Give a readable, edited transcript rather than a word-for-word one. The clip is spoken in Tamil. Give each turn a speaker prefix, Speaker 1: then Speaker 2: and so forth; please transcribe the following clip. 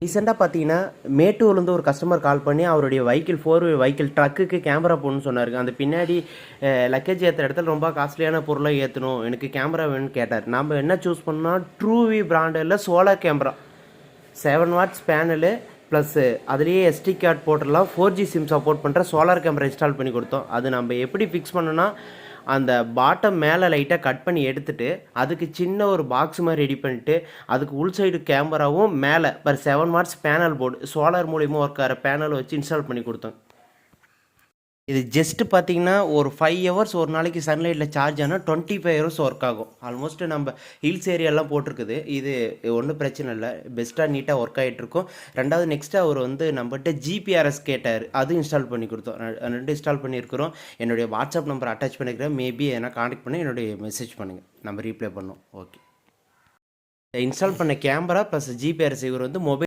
Speaker 1: ரீசெண்டாக பார்த்தீங்கன்னா, மேட்டூர்லேருந்து ஒரு கஸ்டமர் கால் பண்ணி அவருடைய வெஹிக்கிள் 4 வீல் வெஹிக்கிள் ட்ரக்குக்கு கேமரா போடணும்னு சொன்னாருங்க. அந்த பின்னாடி லக்கேஜ் ஏத்துற இடத்துல ரொம்ப காஸ்ட்லியான பொருளை ஏத்தணும். எனக்கு கேமரா வேணும்னு கேட்டார். நாம என்ன சூஸ் பண்ணோம்னா, ட்ரூவி பிராண்டில் solar camera 7 watts panel plus அதுலேயே எஸ்டி கார்டு போட்டுடலாம். 4G சிம் சப்போர்ட் பண்ணுற சோலார் கேமரா இன்ஸ்டால் பண்ணி கொடுத்தோம். அது நம்ம எப்படி ஃபிக்ஸ் பண்ணோன்னா, அந்த பாட்டம் மேலே லைட்டாக கட் பண்ணி எடுத்துட்டு, அதுக்கு சின்ன ஒரு பாக்ஸ் மாதிரி ரெடி பண்ணிட்டு, அதுக்கு உள் சைடு கேமராவும் மேலே 7 வாட்ஸ் பேனல் போர்டு சோலார் மூலியமாக ஒர்க் ஆகிற பேனல் வச்சு இன்ஸ்டால் பண்ணி கொடுத்தோம். இது ஜஸ்ட் பார்த்தீங்கன்னா ஒரு 5 ஹவர்ஸ் ஒரு நாளைக்கு சன்லைட்டில் சார்ஜ் ஆனால் 25 ஹவர்ஸ் ஒர்க் ஆகும். ஆல்மோஸ்ட் நம்ம ஹில்ஸ் ஏரியாலாம் போட்டிருக்குது. இது ஒன்றும் பிரச்சனை இல்லை, பெஸ்ட்டாக நீட்டாக ஒர்க் ஆகிட்ருக்கும். ரெண்டாவது நெக்ஸ்ட்டு அவர் நம்மகிட்ட ஜிபிஆர்எஸ் கேட்டார், அது இன்ஸ்டால் பண்ணி கொடுத்தோம். ரெண்டு இன்ஸ்டால் பண்ணியிருக்கிறோம். என்னுடைய வாட்ஸ்அப் நம்பர் அட்டாச் பண்ணிக்கிறேன். மேபி எதனா காண்டாக்ட் பண்ணி என்னுடைய மெசேஜ் பண்ணுங்கள், நம்ம ரீப்ளை பண்ணோம். ஓகே, இன்ஸ்டால் பண்ண கேமரா ப்ளஸ் ஜிபிஆர்எஸ் இவர் மொபைல்